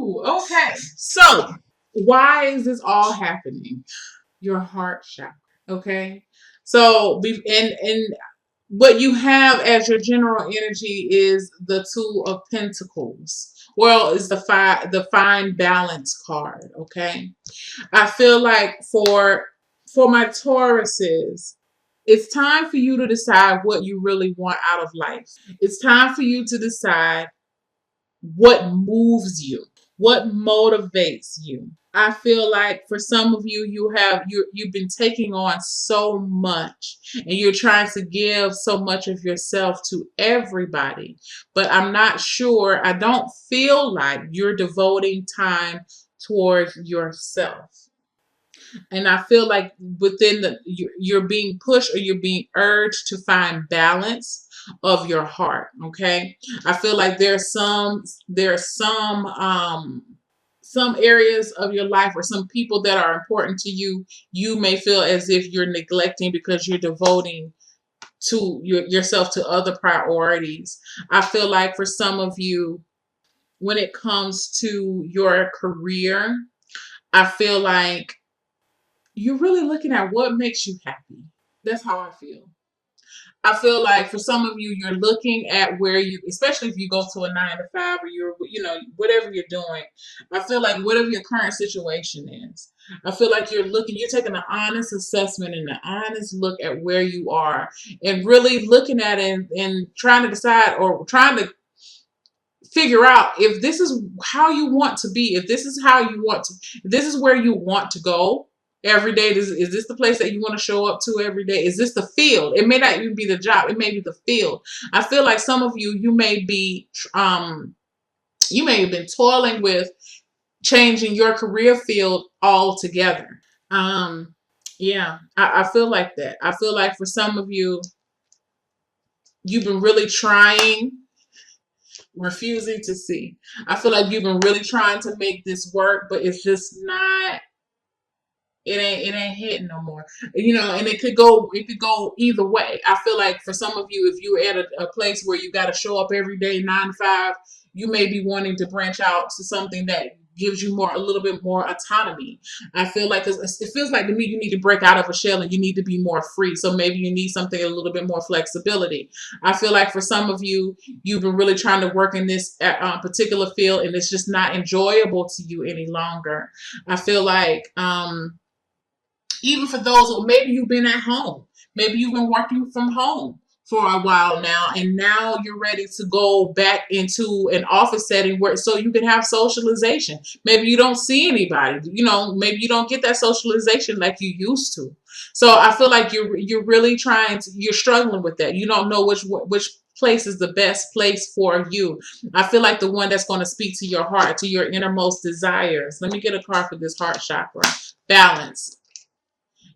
Ooh, okay. So, why is this all happening? Your heart chakra. Okay. So, and what you have as your general energy is the Two of Pentacles. Well, it's the fine balance card. Okay. I feel like for my Tauruses, it's time for you to decide what you really want out of life. It's time for you to decide what moves you, what motivates you. I feel like for some of you, you've been taking on so much and you're trying to give so much of yourself to everybody, but I'm not sure. I don't feel like you're devoting time towards yourself. And I feel like within you're being pushed or you're being urged to find balance of your heart. Okay. I feel like there's some areas of your life or some people that are important to you, you may feel as if you're neglecting because you're devoting yourself to other priorities. I feel like for some of you, when it comes to your career, I feel like you're really looking at what makes you happy. That's how I feel. I feel like for some of you, you're looking at where you, especially if you go to a 9 to 5 or whatever you're doing. I feel like whatever your current situation is, I feel like you're taking an honest assessment and an honest look at where you are and really looking at it and trying to decide or trying to figure out if this is how you want to be, if this is how you want to, if this is where you want to go every day. Is this the place that you want to show up to every day? Is this the field? It may not even be the job. It may be the field. I feel like some of you, you may have been toiling with changing your career field altogether. Yeah, I feel like that. I feel like for some of you, you've been really trying, refusing to see. I feel like you've been really trying to make this work, but it's just not. It ain't hitting no more. And it could go either way. I feel like for some of you, if you're at a place where you got to show up every day 9 to 5, you may be wanting to branch out to something that gives you a little bit more autonomy. I feel like 'cause it feels like to me you need to break out of a shell and you need to be more free. So maybe you need something a little bit more flexibility. I feel like for some of you, you've been really trying to work in this particular field and it's just not enjoyable to you any longer. I feel like even for those who maybe you've been at home, maybe you've been working from home for a while now, and now you're ready to go back into an office setting where so you can have socialization. Maybe you don't see anybody, maybe you don't get that socialization like you used to. So I feel like you're really you're struggling with that. You don't know which place is the best place for you. I feel like the one that's going to speak to your heart, to your innermost desires. Let me get a card for this heart chakra. Balance.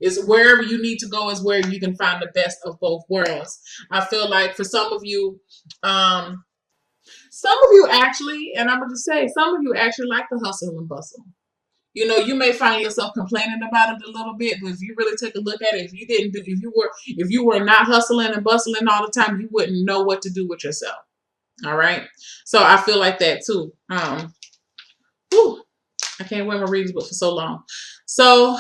Is wherever you need to go is where you can find the best of both worlds. I feel like for some of you actually, and I'm going to say, some of you actually like the hustle and bustle. You may find yourself complaining about it a little bit, but if you really take a look at it, if you were not hustling and bustling all the time, you wouldn't know what to do with yourself. All right. So I feel like that too. Whew, I can't wear my readings book for so long. So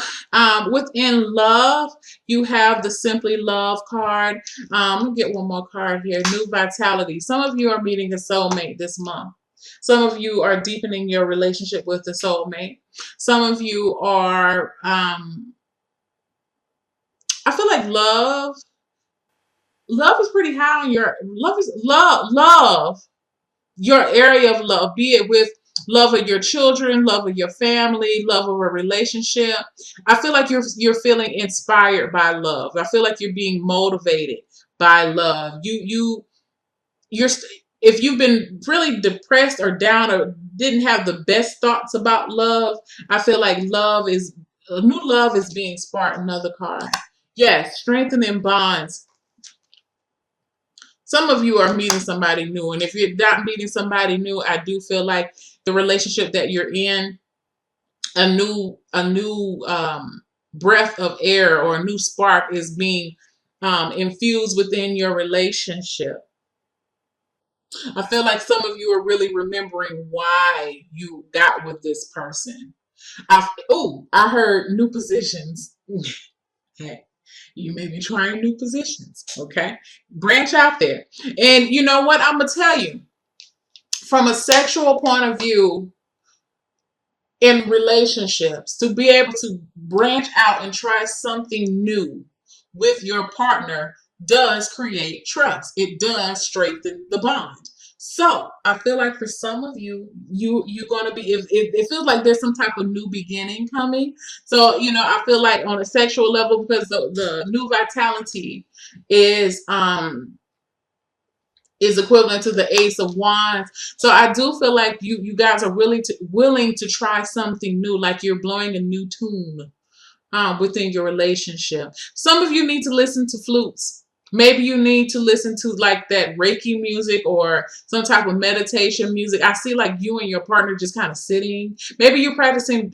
within love, you have the Simply Love card. Let me get one more card here. New Vitality. Some of you are meeting a soulmate this month. Some of you are deepening your relationship with the soulmate. Some of you are, I feel like love is pretty high on love, your area of love, be it with love of your children, love of your family, love of a relationship. I feel like you're feeling inspired by love. I feel like you're being motivated by love. You're if you've been really depressed or down or didn't have the best thoughts about love, I feel like new love is being sparked. Another card. Yes, strengthening bonds. Some of you are meeting somebody new, and if you're not meeting somebody new, I do feel like the relationship that you're in, a new breath of air or a new spark is being infused within your relationship. I feel like some of you are really remembering why you got with this person. I heard new positions. Hey, you may be trying new positions. Okay, branch out there. And you know what? I'm gonna tell you, from a sexual point of view, in relationships, to be able to branch out and try something new with your partner does create trust. It does strengthen the bond. So I feel like for some of you, you're gonna be, if it feels like there's some type of new beginning coming. So I feel like on a sexual level, because the new vitality is equivalent to the Ace of Wands. So I do feel like you guys are really willing to try something new, like you're blowing a new tune within your relationship. Some of you need to listen to flutes. Maybe you need to listen to like that Reiki music or some type of meditation music. I see like you and your partner just kind of sitting. Maybe you're practicing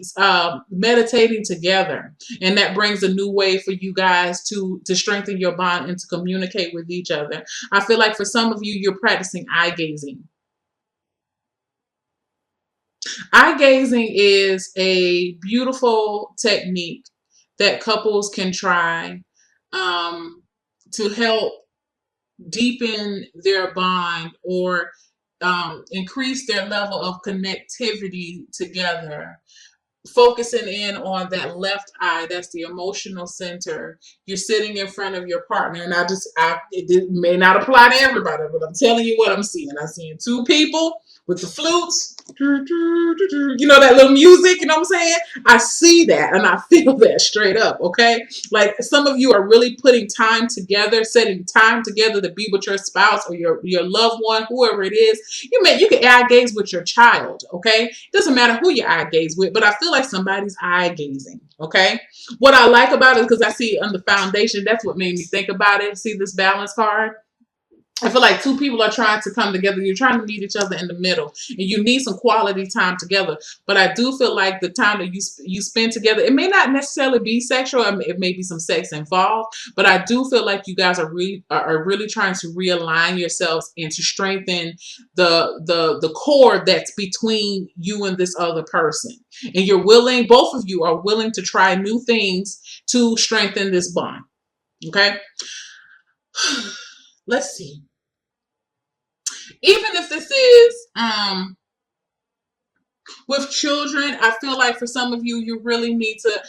meditating together, and that brings a new way for you guys to strengthen your bond and to communicate with each other. I feel like for some of you, you're practicing eye gazing. Eye gazing is a beautiful technique that couples can try to help deepen their bond or increase their level of connectivity together. Focusing in on that left eye, that's the emotional center. You're sitting in front of your partner, and it may not apply to everybody, but I'm telling you what I'm seeing. I'm seeing two people with the flutes, that little music, you know what I'm saying? I see that and I feel that straight up, okay? Like some of you are really putting time together, setting time together to be with your spouse or your loved one, whoever it is. You can eye gaze with your child, okay? It doesn't matter who you eye gaze with, but I feel like somebody's eye gazing, okay? What I like about it, because I see on the foundation, that's what made me think about it. See this balance card? I feel like two people are trying to come together. You're trying to meet each other in the middle, and you need some quality time together. But I do feel like the time that you spend together, it may not necessarily be sexual. It may be some sex involved, but I do feel like you guys are really trying to realign yourselves and to strengthen the cord that's between you and this other person. And both of you are willing to try new things to strengthen this bond. Okay, let's see. Even if this is with children, I feel like for some of you, you really need to.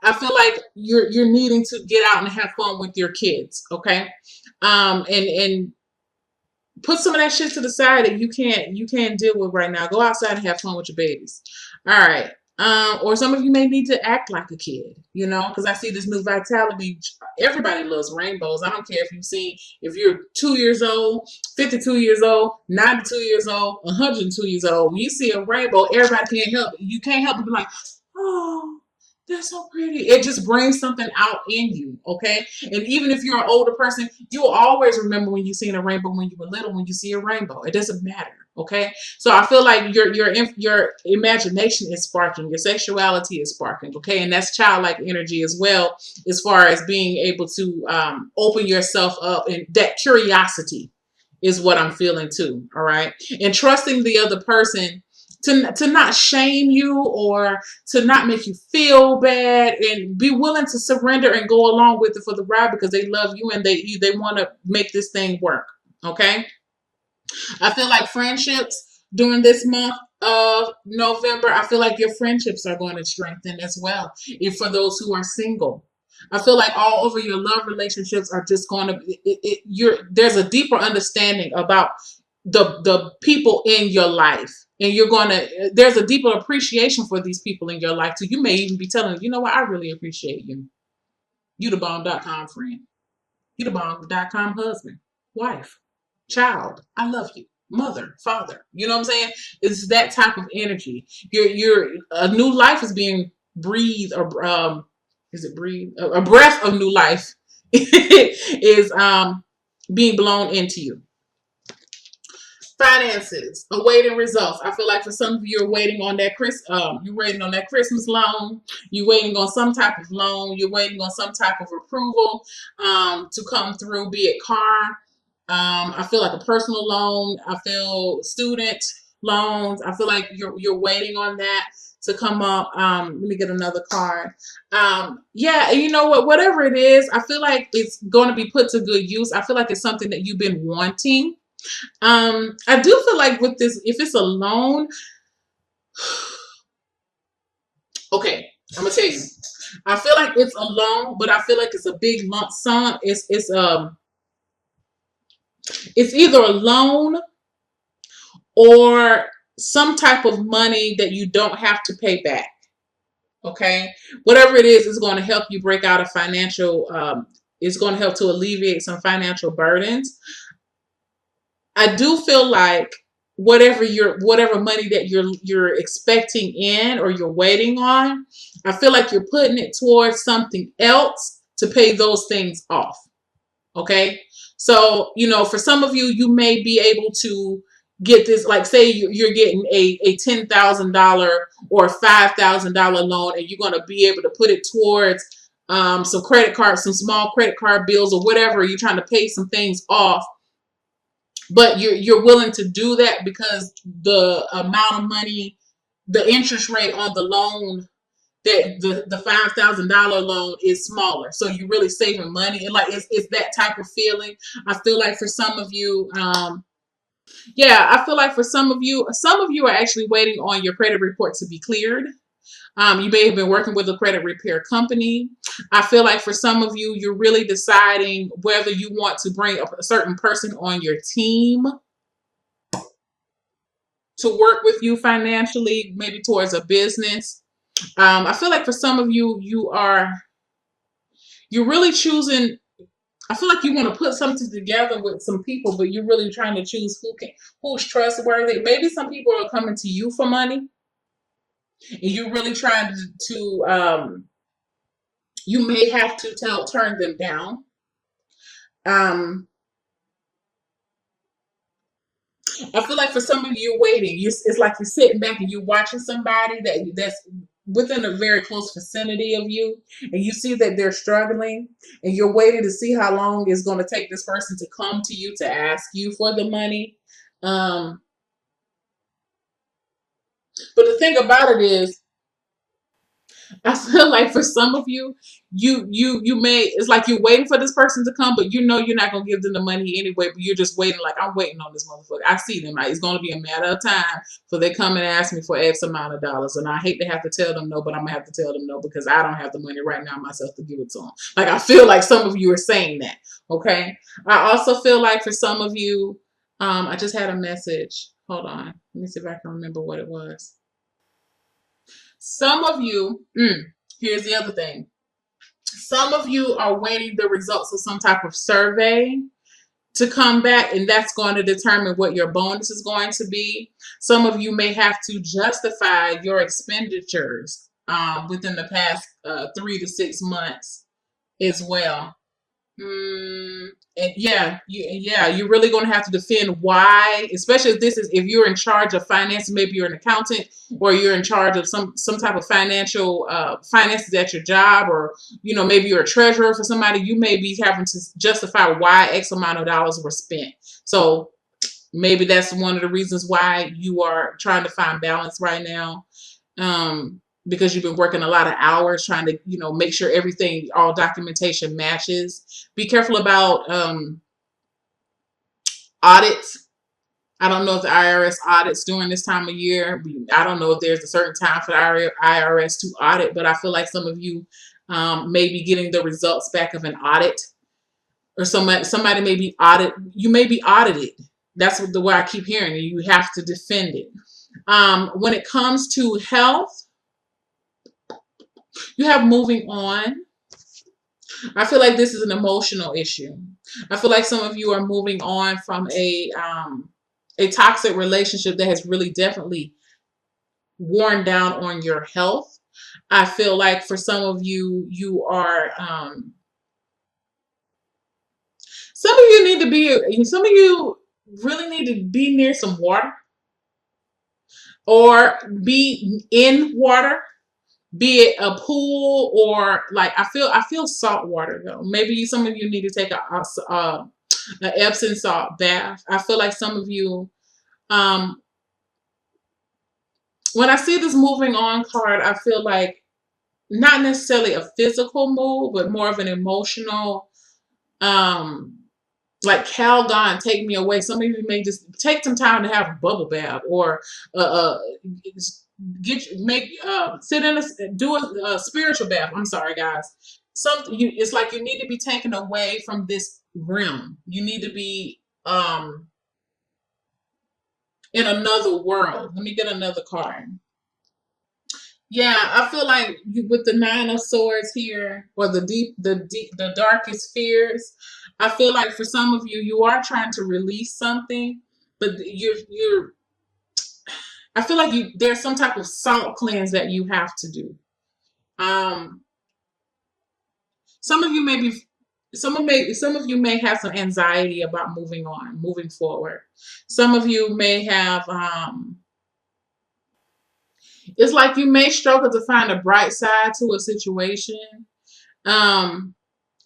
I feel like you're needing to get out and have fun with your kids, okay? And put some of that shit to the side that you can't deal with right now. Go outside and have fun with your babies. All right. Or some of you may need to act like a kid, because I see this new vitality. Everybody loves rainbows. I don't care if you're 2 years old, 52 years old, 92 years old, 102 years old. When you see a rainbow, everybody can't help it. You can't help but be like, oh, that's so pretty. It just brings something out in you, okay? And even if you're an older person, you'll always remember when you seen a rainbow when you were little. When you see a rainbow, it doesn't matter, okay? So I feel like your imagination is sparking, your sexuality is sparking, okay? And that's childlike energy as well, as far as being able to open yourself up, and that curiosity is what I'm feeling too, all right? And trusting the other person to not shame you or to not make you feel bad, and be willing to surrender and go along with it for the ride because they love you and they want to make this thing work. Okay. I feel like friendships during this month of November, I feel like your friendships are going to strengthen as well. If for those who are single, I feel like all over your love relationships are just going to, there's a deeper understanding about the people in your life, and there's a deeper appreciation for these people in your life too. You may even be telling them, you know what, I really appreciate you. You the bomb.com friend. You the bomb.com husband, wife, child. I love you. Mother, father. You know what I'm saying? It's that type of energy. You're a new life is being breathed, or is it breathe? A breath of new life is being blown into you. Finances, awaiting results. I feel like for some of you, you're waiting on that you're waiting on that Christmas loan. You're waiting on some type of loan. You're waiting on some type of approval to come through, be it car, I feel like a personal loan. I feel student loans. I feel like you're waiting on that to come up. Let me get another card. Yeah, you know what? Whatever it is, I feel like it's going to be put to good use. I feel like it's something that you've been wanting. I do feel like with this, if it's a loan, okay, I'm gonna tell you. I feel like it's a loan, but I feel like it's a big lump sum. It's either a loan or some type of money that you don't have to pay back. Okay, whatever it is going to help you break out of financial. It's going to help to alleviate some financial burdens. I do feel like whatever money that you're expecting in or you're waiting on, I feel like you're putting it towards something else to pay those things off. Okay. So, for some of you, you may be able to get this, like say you're getting a $10,000 or $5,000 loan, and you're going to be able to put it towards some credit cards, some small credit card bills or whatever. You're trying to pay some things off, but you're willing to do that because the amount of money, the interest rate on the loan, that the $5,000 loan is smaller, so you're really saving money, and like it's that type of feeling. I feel like for some of you, yeah, I feel like for some of you are actually waiting on your credit report to be cleared. You may have been working with a credit repair company. I feel like for some of you, you're really deciding whether you want to bring a certain person on your team to work with you financially, maybe towards a business. I feel like for some of you, you're really choosing. I feel like you want to put something together with some people, but you're really trying to choose who's trustworthy. Maybe some people are coming to you for money, and you're really trying to you may have to turn them down. Um, I feel like for some of you, you're waiting. It's like you're sitting back and you're watching somebody that's within a very close vicinity of you, and you see that they're struggling, and you're waiting to see how long it's going to take this person to come to you to ask you for the money. Um, but the thing about it is, I feel like for some of you, you may it's like you're waiting for this person to come, but you're not gonna give them the money anyway. But you're just waiting, like I'm waiting on this motherfucker. I see them. Like, it's gonna be a matter of time for they come and ask me for X amount of dollars, and I hate to have to tell them no, but I'm gonna have to tell them no because I don't have the money right now myself to give it to them. Like I feel like some of you are saying that. Okay. I also feel like for some of you, I just had a message. Hold on. Let me see if I can remember what it was. Some of you, here's the other thing. Some of you are waiting the results of some type of survey to come back, and that's going to determine what your bonus is going to be. Some of you may have to justify your expenditures within the past 3 to 6 months as well. And you're really going to have to defend why, especially if you're in charge of finance, maybe you're an accountant or you're in charge of some type of financial finances at your job, or maybe you're a treasurer for somebody. You may be having to justify why X amount of dollars were spent. So maybe that's one of the reasons why you are trying to find balance right now. Because you've been working a lot of hours trying to, make sure everything, all documentation matches. Be careful about audits. I don't know if the IRS audits during this time of year. I don't know if there's a certain time for the IRS to audit, but I feel like some of you may be getting the results back of an audit, or somebody may be you may be audited. That's the way I keep hearing it. You have to defend it. When it comes to health, you have moving on. I feel like this is an emotional issue. I feel like some of you are moving on from a toxic relationship that has really definitely worn down on your health. I feel like for some of you, you are some of you really need to be near some water or be in water, be it a pool or like I feel salt water though. Maybe some of you need to take an Epsom salt bath. I feel like some of you, um, when I see this moving on card, I feel like not necessarily a physical move, but more of an emotional, um, like Calgon, take me away. Some of you may just take some time to have a bubble bath, or uh, sit in do a spiritual bath. I'm sorry, guys. It's like you need to be taken away from this realm. You need to be in another world. Let me get another card. Yeah, I feel like with the Nine of Swords here, or the darkest fears. I feel like for some of you, you are trying to release something, but you're. I feel like there's some type of salt cleanse that you have to do. Um, some of you may be, some of you may have some anxiety about moving on, moving forward. Some of you may have. It's like you may struggle to find a bright side to a situation. Um,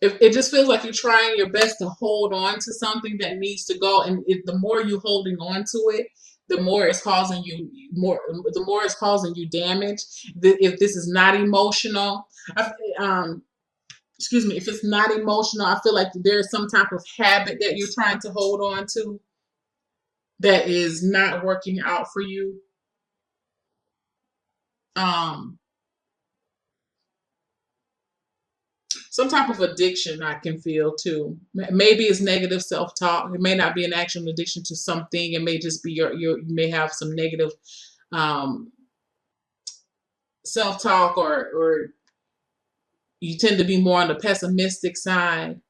it just feels like you're trying your best to hold on to something that needs to go, and the more you holding on to it, the more it's causing you damage. If this is not emotional, um, excuse me, if it's not emotional, I feel like there's some type of habit that you're trying to hold on to that is not working out for you. Um, some type of addiction I can feel too. Maybe it's negative self-talk. It may not be an actual addiction to something. It may just be you may have some negative um, self-talk, or you tend to be more on the pessimistic side.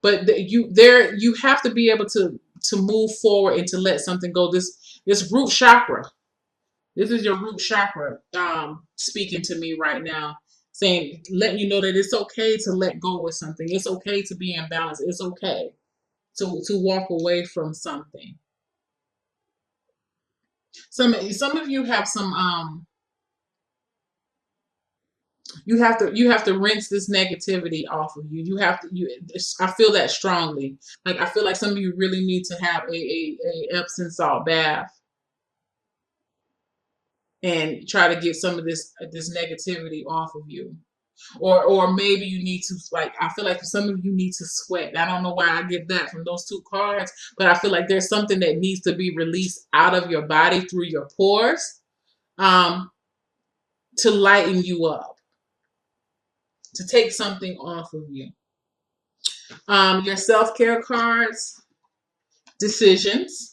But you have to be able to move forward and to let something go. This root chakra. This is your root chakra speaking to me right now, saying, letting you know that it's okay to let go with something. It's okay to be imbalanced. It's okay to walk away from something. Some of you have some you have to rinse this negativity off of you. You have to I feel that strongly. Like I feel like some of you really need to have a Epsom salt bath and try to get some of this negativity off of you. Or maybe you need to, like, I feel like some of you need to sweat. I don't know why I get that from those two cards, but I feel like there's something that needs to be released out of your body through your pores, um, to lighten you up, to take something off of you. Your self-care cards, decisions.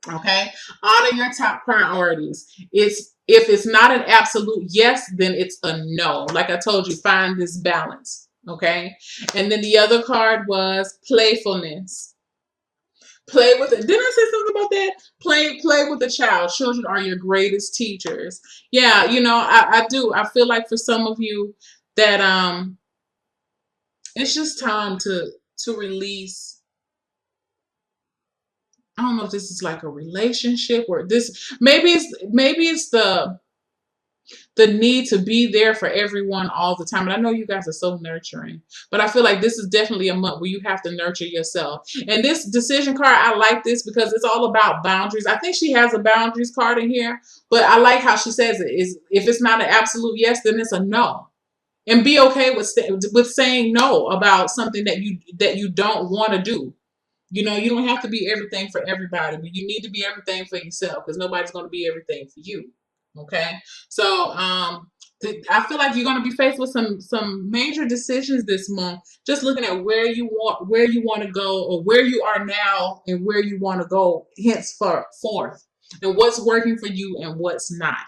Okay, honor your top priorities. If it's not an absolute yes, then it's a no. Like I told you, find this balance. Okay, and then the other card was playfulness. Play with it. Didn't I say something about that? Play with the child. Children are your greatest teachers. Yeah, I do. I feel like for some of you that it's just time to release. I don't know if this is like a relationship, or this maybe it's the need to be there for everyone all the time. And I know you guys are so nurturing, but I feel like this is definitely a month where you have to nurture yourself. And this decision card, I like this because it's all about boundaries. I think she has a boundaries card in here, but I like how she says it is, if it's not an absolute yes, then it's a no. And be okay with saying no about something that you don't want to do. You don't have to be everything for everybody, but you need to be everything for yourself, because nobody's going to be everything for you. Okay, so I feel like you're going to be faced with some major decisions this month. Just looking at where you want to go, or where you are now, and where you want to go henceforth, and what's working for you and what's not.